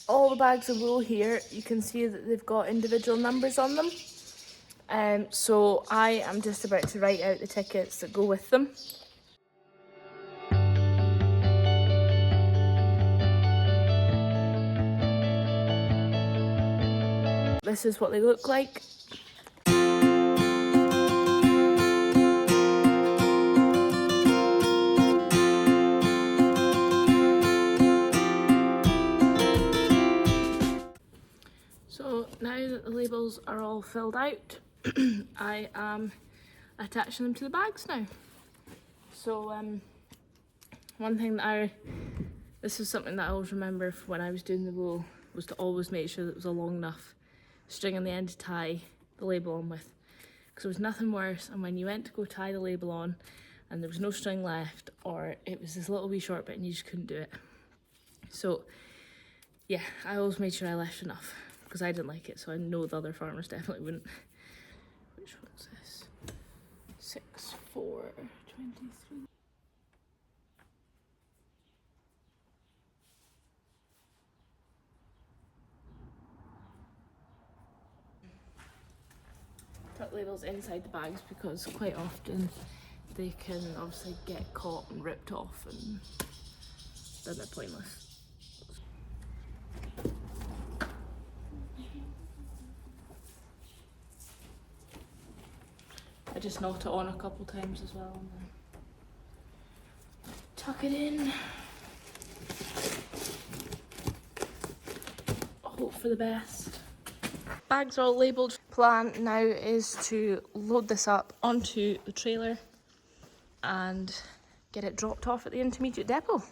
all the bags of wool here, you can see that they've got individual numbers on them. So I am just about to write out the tickets that go with them. This is what they look like. So now that the labels are all filled out, I am attaching them to the bags now. So one thing that this is something that I always remember from when I was doing the wool, was to always make sure that it was a long enough string on the end to tie the label on with. Because there was nothing worse, and when you went to go tie the label on and there was no string left, or it was this little wee short bit and you just couldn't do it. So yeah, I always made sure I left enough, because I didn't like it, so I know the other farmers definitely wouldn't. Which one's this? 6, 4, 23. Tuck labels inside the bags because quite often they can obviously get caught and ripped off, and then they're pointless. I just knot it on a couple times as well and then tuck it in. Hope for the best. Bags are all labelled. Plan now is to load this up onto the trailer and get it dropped off at the intermediate depot. We'll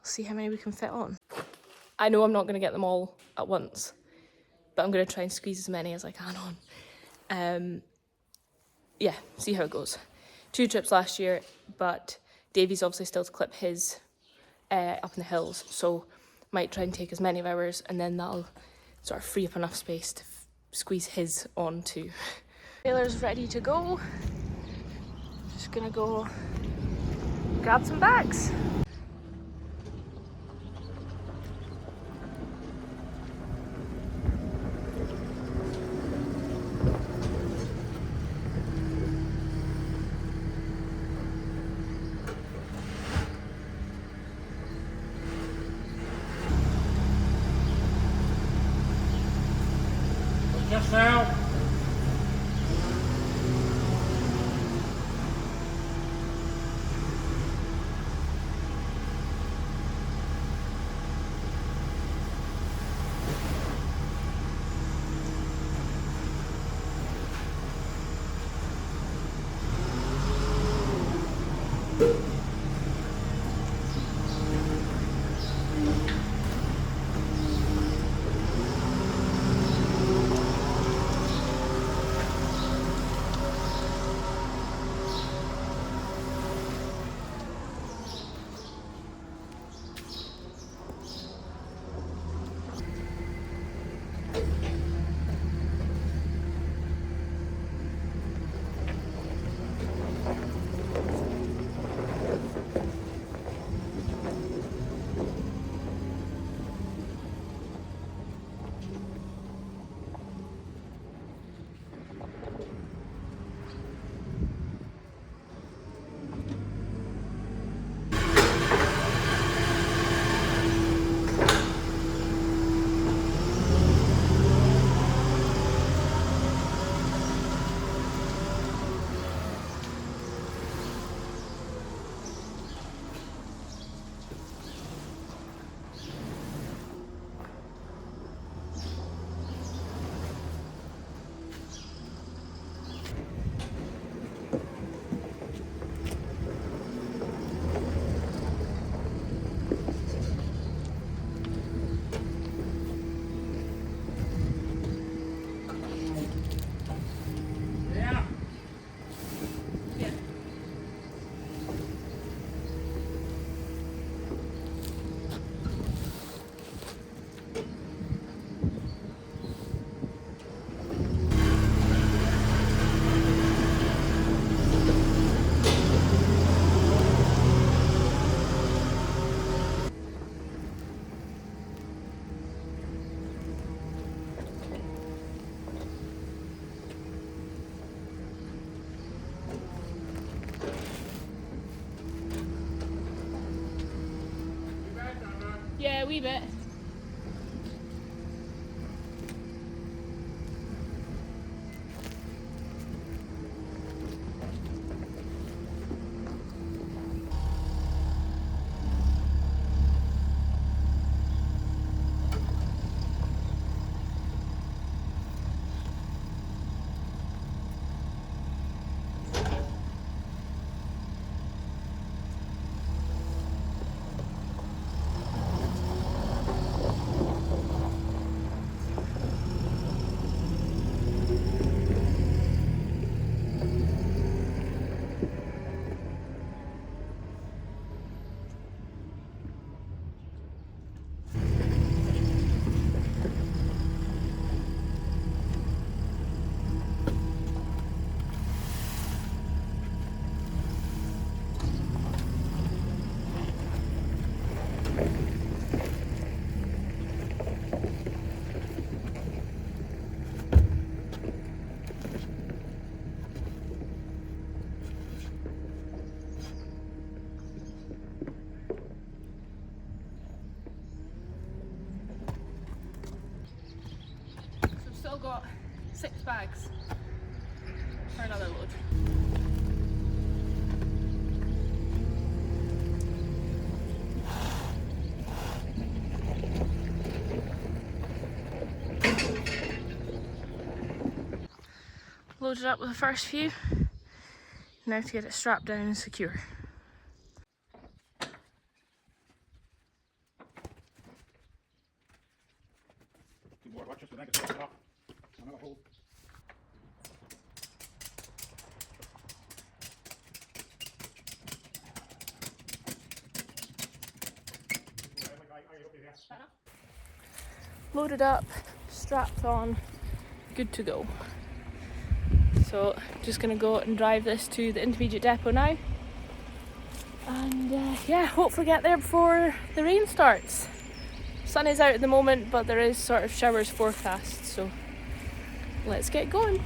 see how many we can fit on. I know I'm not going to get them all at once, but I'm going to try and squeeze as many as I can on. Yeah, see how it goes. 2 trips last year, but Davey's obviously still to clip his up in the hills, so might try and take as many of ours, and then that'll sort of free up enough space to squeeze his on too. Trailer's ready to go. Just gonna go grab some bags. Just now. Yeah, a wee bit. Still got 6 bags for another load. Loaded up with the first few. Now to get it strapped down and secure. Loaded up, strapped on, good to go. So just gonna go and drive this to the intermediate depot now, and yeah, hopefully get there before the rain starts. Sun is out at the moment, but there is sort of showers forecast, so let's get going.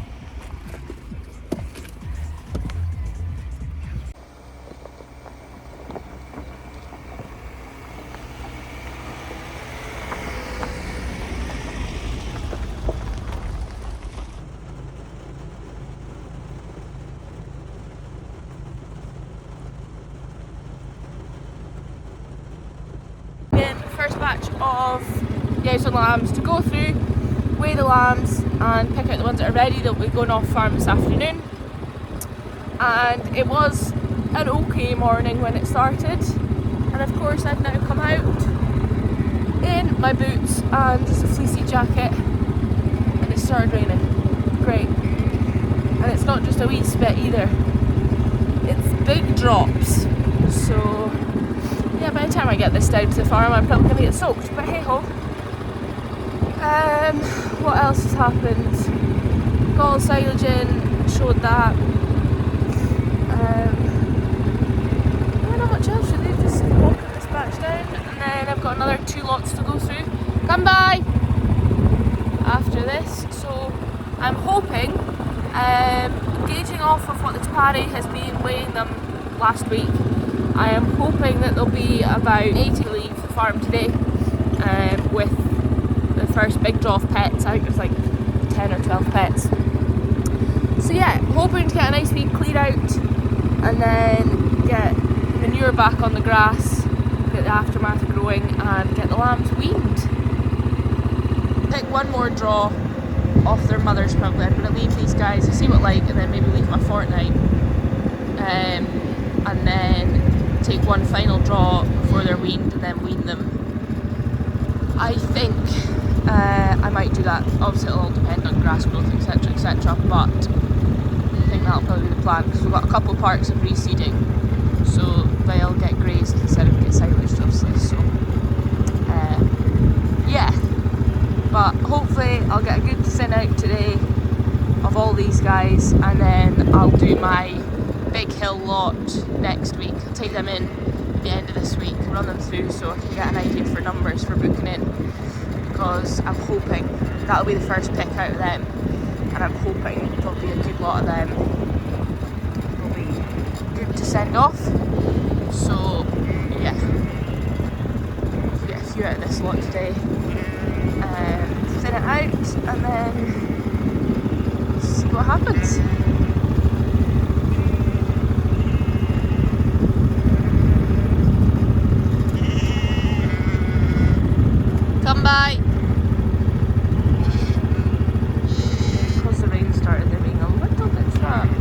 First batch of the Iceland lambs to go through, weigh the lambs and pick out the ones that are ready. They'll be going off farm this afternoon. And it was an okay morning when it started, and of course I've now come out in my boots and just a fleecy jacket and it started raining. Great. And it's not just a wee spit either, it's big drops. So yeah, by the time I get this down to the farm, I'm probably going to get soaked, but hey ho. What else has happened? Got all silage in, showed that. Not much else really, just walking this batch down, and then I've got another 2 lots to go through. Come by! After this, so I'm hoping, gauging off of what the Pari has been weighing them last week, I am hoping that there'll be about 80 leave the farm today, with the first big draw of pets. I think there's like 10 or 12 pets. So yeah, hoping to get a nice wee clear out and then get manure back on the grass, get the aftermath growing and get the lambs weaned. Pick one more draw off their mothers probably. I'm going to leave these guys to see what like, and then maybe leave them a fortnight. And then take one final draw before they're weaned and then wean them. I think I might do that. Obviously it'll all depend on grass growth, etc, etc, but I think that'll probably be the plan because we've got a couple of parts of reseeding, so they'll get grazed instead of get silaged obviously. So yeah, but hopefully I'll get a good thin out today of all these guys, and then I'll do my big hill lot next week. I'll take them in at the end of this week, run them through so I can get an idea for numbers for booking in, because I'm hoping that'll be the first pick out of them, and I'm hoping there'll be a good lot of them will be good to send off. So yeah, yes, few out of this lot today, thin it out and then see what happens. Come by! Because the rain started, they're being a little bit sharp.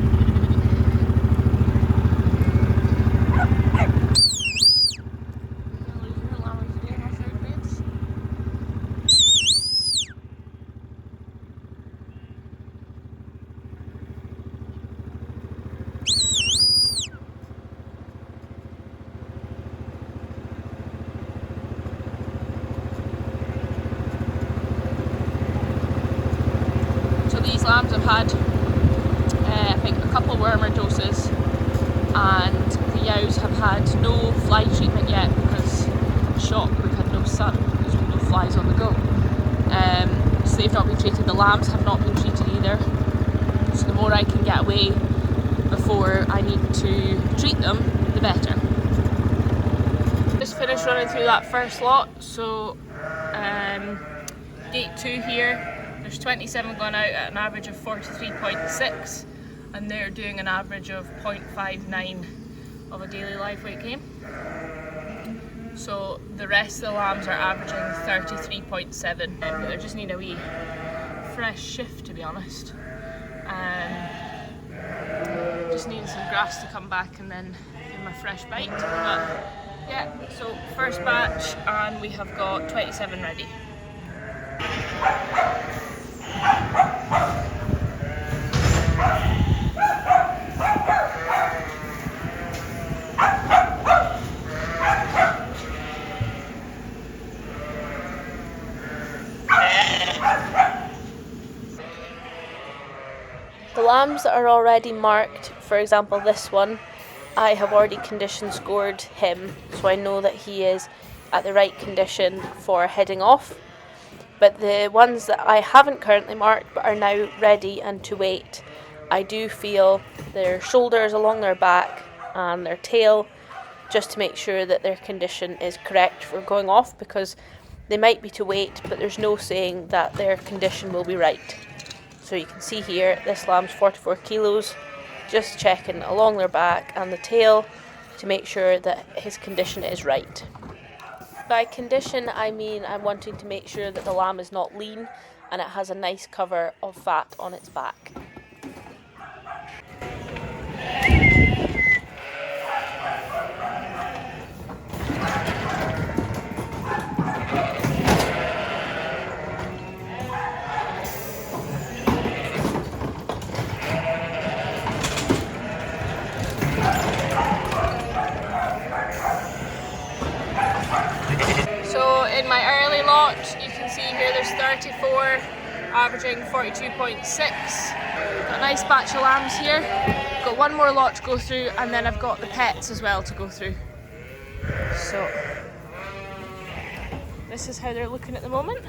These lambs have had, I think, a couple wormer doses, and the yows have had no fly treatment yet because, shock, we've had no sun, there's been no flies on the go. So they've not been treated. The lambs have not been treated either. So the more I can get away before I need to treat them, the better. Just finished running through that first lot, so gate 2 here. There's 27 gone out at an average of 43.6, and they're doing an average of 0.59 of a daily live weight gain. So the rest of the lambs are averaging 33.7, but they just need a wee fresh shift, to be honest. Just need some grass to come back and then give them a fresh bite. But yeah, so first batch, and we have got 27 ready. The lambs that are already marked, for example this one, I have already condition scored him, so I know that he is at the right condition for heading off. But the ones that I haven't currently marked but are now ready and to wait, I do feel their shoulders along their back and their tail, just to make sure that their condition is correct for going off, because they might be to wait, but there's no saying that their condition will be right. So you can see here, this lamb's 44 kilos, just checking along their back and the tail to make sure that his condition is right. By condition, I mean I'm wanting to make sure that the lamb is not lean and it has a nice cover of fat on its back. In my early lot, you can see here there's 34, averaging 42.6. Got a nice batch of lambs here. Got one more lot to go through, and then I've got the pets as well to go through. So this is how they're looking at the moment.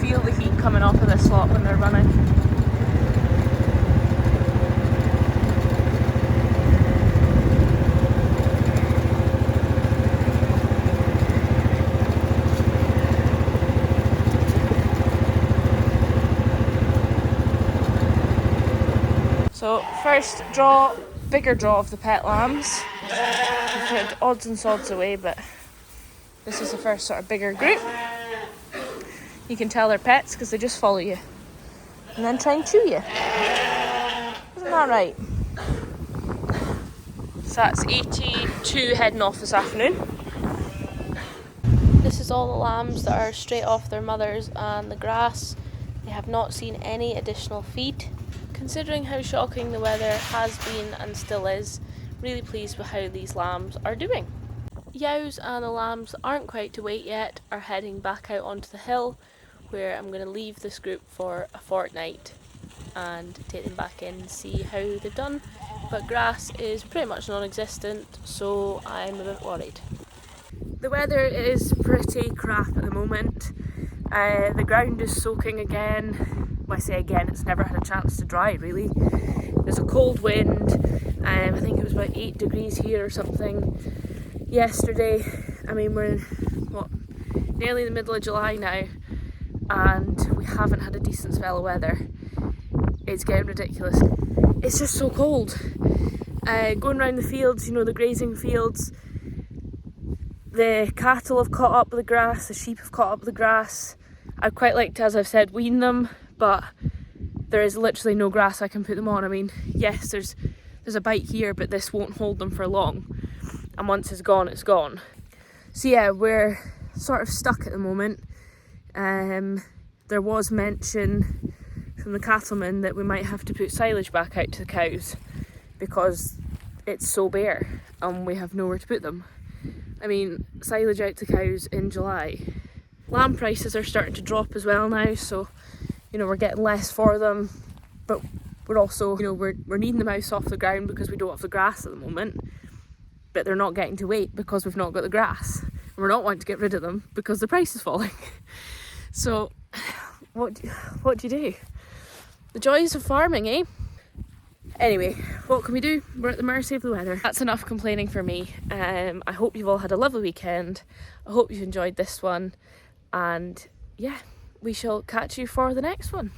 Feel the heat coming off of this lot when they're running. So first draw, bigger draw of the pet lambs. We've put odds and sods away, but this is the first sort of bigger group. You can tell they're pets because they just follow you and then try and chew you. Isn't that right? So that's 82 heading off this afternoon. This is all the lambs that are straight off their mothers and the grass. They have not seen any additional feed. Considering how shocking the weather has been and still is, really pleased with how these lambs are doing. Yows and the lambs that aren't quite to wait yet are heading back out onto the hill, where I'm going to leave this group for a fortnight and take them back in and see how they've done. But grass is pretty much non-existent, so I'm a bit worried. The weather is pretty crap at the moment. The ground is soaking again. Well, I say again, it's never had a chance to dry really. There's a cold wind. I think it was about 8 degrees here or something yesterday. I mean, we're in, what, nearly the middle of July now, and we haven't had a decent spell of weather. It's getting ridiculous. It's just so cold. Going around the fields, you know, the grazing fields, the cattle have caught up with the grass, the sheep have caught up with the grass. I'd quite like to, as I've said, wean them, but there is literally no grass I can put them on. I mean, yes, there's a bite here, but this won't hold them for long. And once it's gone, it's gone. So yeah, we're sort of stuck at the moment. There was mention from the cattlemen that we might have to put silage back out to the cows because it's so bare and we have nowhere to put them. I mean, silage out to cows in July. Lamb prices are starting to drop as well now, so you know, we're getting less for them, but we're also, you know, we're needing the mouse off the ground because we don't have the grass at the moment, but they're not getting to weight because we've not got the grass, and we're not wanting to get rid of them because the price is falling. So what do you do? The joys of farming, eh? Anyway, what can we do? We're at the mercy of the weather. That's enough complaining for me. I hope you've all had a lovely weekend. I hope you've enjoyed this one, and yeah, we shall catch you for the next one.